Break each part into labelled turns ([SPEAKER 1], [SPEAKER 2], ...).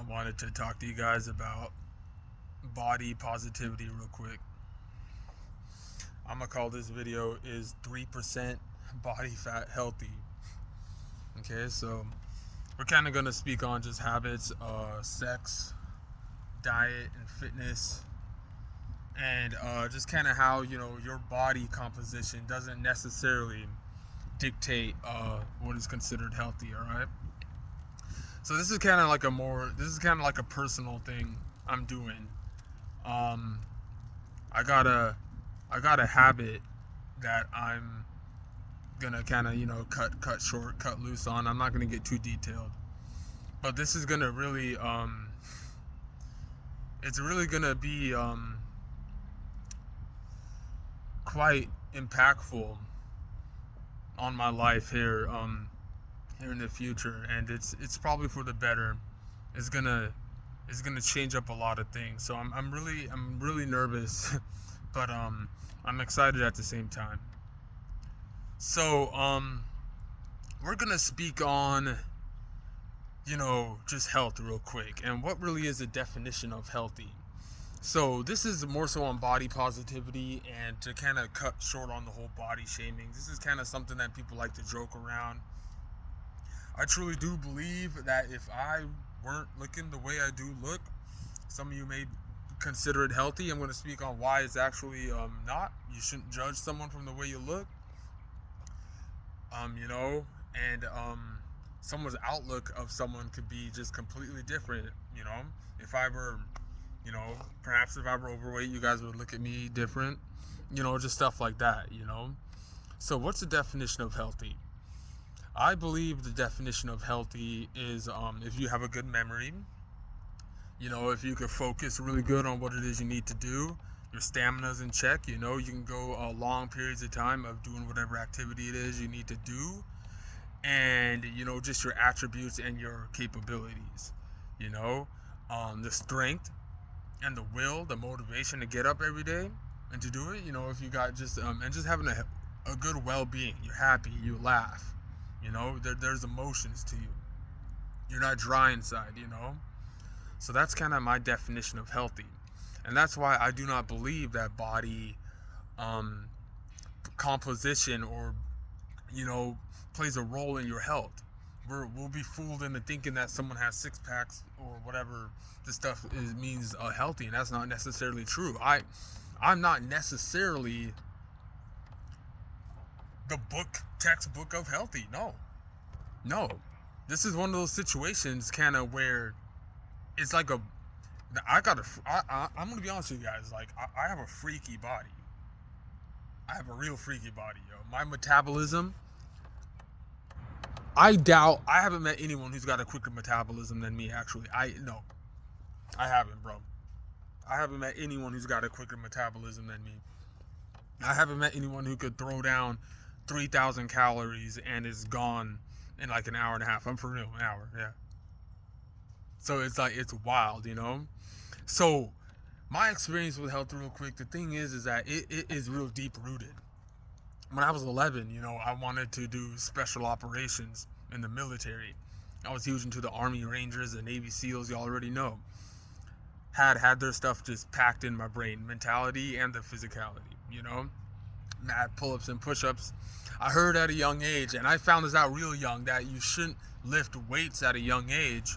[SPEAKER 1] wanted to talk to you guys about body positivity real quick. I'm gonna call this video is 3% body fat healthy. Okay, so we're kind of gonna speak on just habits, sex, diet, and fitness, and just kind of how your body composition doesn't necessarily dictate what is considered healthy. All right. So this is kind of like a personal thing I'm doing. Um, I got a habit that I'm gonna kind of cut short, cut loose on. I'm not gonna get too detailed, but this is gonna really it's really gonna be quite impactful on my life here in the future, and it's probably for the better. It's gonna change up a lot of things. So I'm really nervous, but I'm excited at the same time. So we're gonna speak on just health real quick, and what really is the definition of healthy. So this is more so on body positivity, and to kind of cut short on the whole body shaming. This is kind of something that people like to joke around. I truly do believe that if I weren't looking the way I do look, some of you may consider it healthy. I'm going to speak on why it's actually not. You shouldn't judge someone from the way you look. And someone's outlook of someone could be just completely different. If I were, perhaps if I were overweight, you guys would look at me different. Just stuff like that. So what's the definition of healthy? I believe the definition of healthy is if you have a good memory, if you can focus really good on what it is you need to do, your stamina's in check, you can go long periods of time of doing whatever activity it is you need to do, and, just your attributes and your capabilities, the strength and the will, the motivation to get up every day and to do it, if you got just, and just having a good well-being, you're happy, you laugh. There's emotions to you. You're not dry inside, So that's kind of my definition of healthy. And that's why I do not believe that body composition or, plays a role in your health. We'll be fooled into thinking that someone has six packs or whatever this stuff means healthy, and that's not necessarily true. I'm not necessarily the textbook of healthy. No. This is one of those situations kind of where it's like I'm gonna be honest with you guys. Like I have a freaky body. I have a real freaky body, yo. My metabolism, I haven't met anyone who's got a quicker metabolism than me. Actually, I haven't, bro. I haven't met anyone who's got a quicker metabolism than me. I haven't met anyone who could throw down 3,000 calories and is gone in like an hour and a half. I'm for real, an hour, yeah. So it's wild, So my experience with health real quick, the thing is that it is real deep rooted. When I was 11, I wanted to do special operations in the military. I was huge into the Army Rangers, the Navy SEALs, you already know. Had their stuff just packed in my brain, mentality and the physicality, mad pull-ups and push-ups. I heard at a young age, and I found this out real young, that you shouldn't lift weights at a young age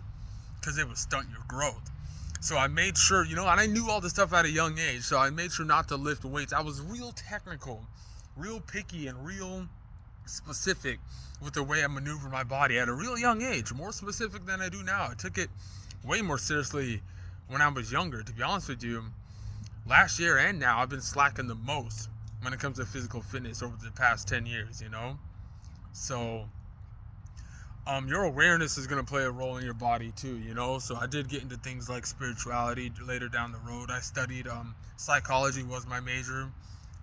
[SPEAKER 1] because it would stunt your growth. So I made sure, and I knew all this stuff at a young age, so I made sure not to lift weights. I was real technical, real picky, and real specific with the way I maneuver my body at a real young age, more specific than I do now. I took it way more seriously when I was younger. To be honest with you, last year and now, I've been slacking the most when it comes to physical fitness over the past 10 years, So your awareness is going to play a role in your body too, So I did get into things like spirituality later down the road. I studied psychology was my major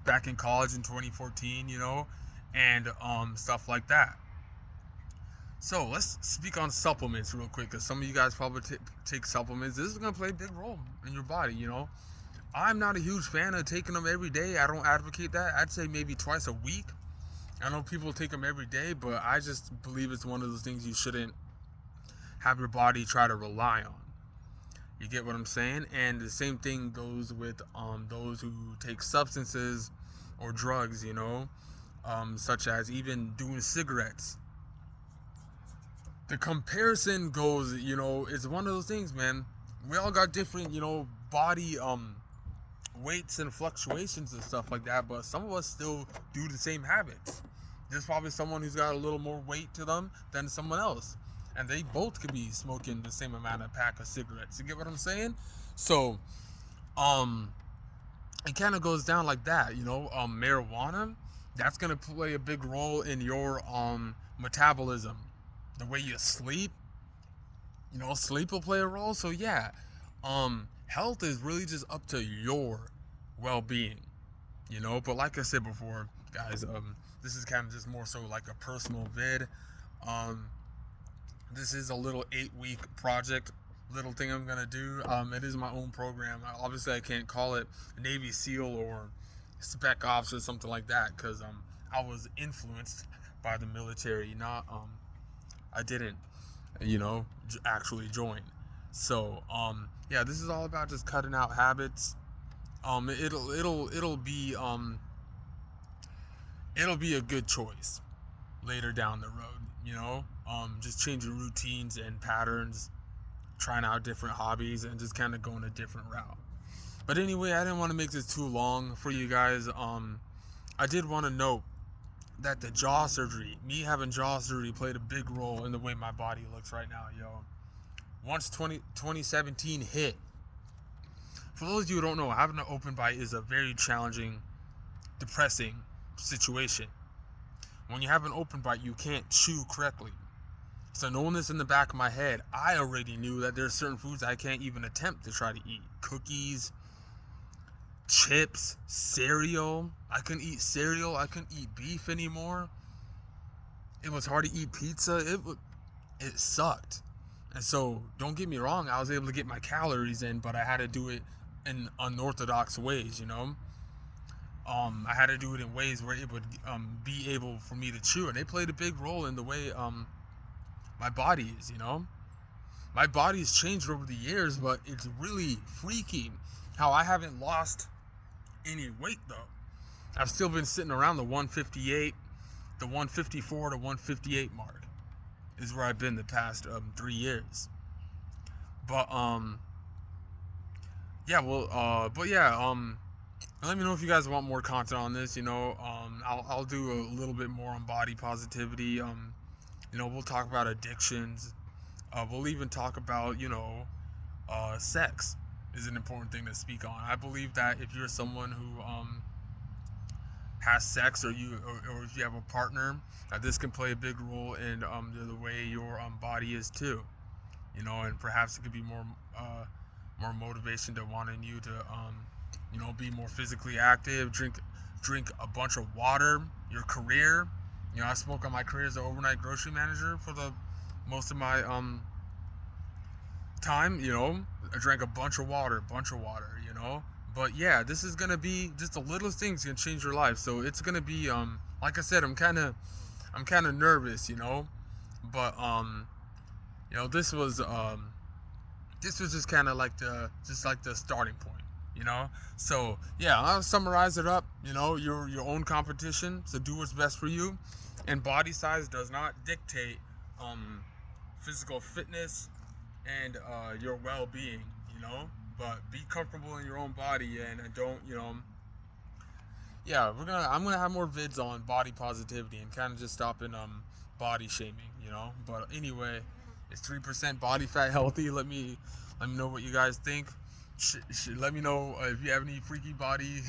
[SPEAKER 1] back in college in 2014, and stuff like that. So let's speak on supplements real quick, because some of you guys probably take supplements. This is going to play a big role in your body, I'm not a huge fan of taking them every day. I don't advocate that. I'd say maybe twice a week. I know people take them every day, but I just believe it's one of those things you shouldn't have your body try to rely on. You get what I'm saying? And the same thing goes with those who take substances or drugs, such as even doing cigarettes. The comparison goes, it's one of those things, man. We all got different, body weights and fluctuations and stuff like that, but some of us still do the same habits. There's probably someone who's got a little more weight to them than someone else, and they both could be smoking the same amount of pack of cigarettes. You get what I'm saying? So it kind of goes down like that. Marijuana, that's going to play a big role in your metabolism, the way you sleep. Sleep will play a role. So yeah, health is really just up to your well-being, but like I said before, guys, this is kind of just more so like a personal vid. This is a little 8-week project, little thing I'm gonna do. It is my own program. Obviously I can't call it Navy SEAL or Spec Ops or something like that, because I was influenced by the military, not I didn't actually join. So yeah, this is all about just cutting out habits. It'll be a good choice later down the road, just changing routines and patterns, trying out different hobbies, and just kind of going a different route. But anyway, I didn't want to make this too long for you guys. I did want to note that the jaw surgery, me having jaw surgery, played a big role in the way my body looks right now, yo. Once 2017 hit, for those of you who don't know, having an open bite is a very challenging, depressing situation. When you have an open bite, you can't chew correctly. So knowing this in the back of my head, I already knew that there's certain foods I can't even attempt to try to eat. Cookies, chips, cereal. I couldn't eat cereal. I couldn't eat beef anymore. It was hard to eat pizza. It sucked. And so, don't get me wrong, I was able to get my calories in, but I had to do it in unorthodox ways, I had to do it in ways where it would be able for me to chew, and they played a big role in the way my body is, My body's changed over the years, but it's really freaky how I haven't lost any weight, though. I've still been sitting around the 158, the 154 to 158 mark is where I've been the past 3 years. But let me know if you guys want more content on this. I'll do a little bit more on body positivity. We'll talk about addictions. We'll even talk about sex is an important thing to speak on. I believe that if you're someone who has sex, or if you have a partner, that this can play a big role in the way your body is too. And perhaps it could be more motivation to wanting you to be more physically active, drink a bunch of water. Your career, I spoke on my career as an overnight grocery manager for the most of my time. I drank a bunch of water. But yeah, this is gonna be just the littlest things can change your life. So it's gonna be like I said, I'm kind of nervous, but this was just kind of like the starting point, So yeah, I'll summarize it up. You're your own competition, so do what's best for you. And body size does not dictate physical fitness and your well-being, but be comfortable in your own body, and don't, yeah, I'm gonna have more vids on body positivity and kind of just stopping body shaming, but anyway, it's 3% body fat healthy. Let me know what you guys think. Let me know if you have any freaky body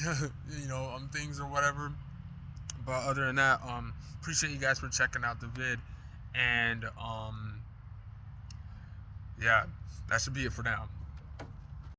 [SPEAKER 1] things or whatever. But other than that, appreciate you guys for checking out the vid, and yeah, that should be it for now.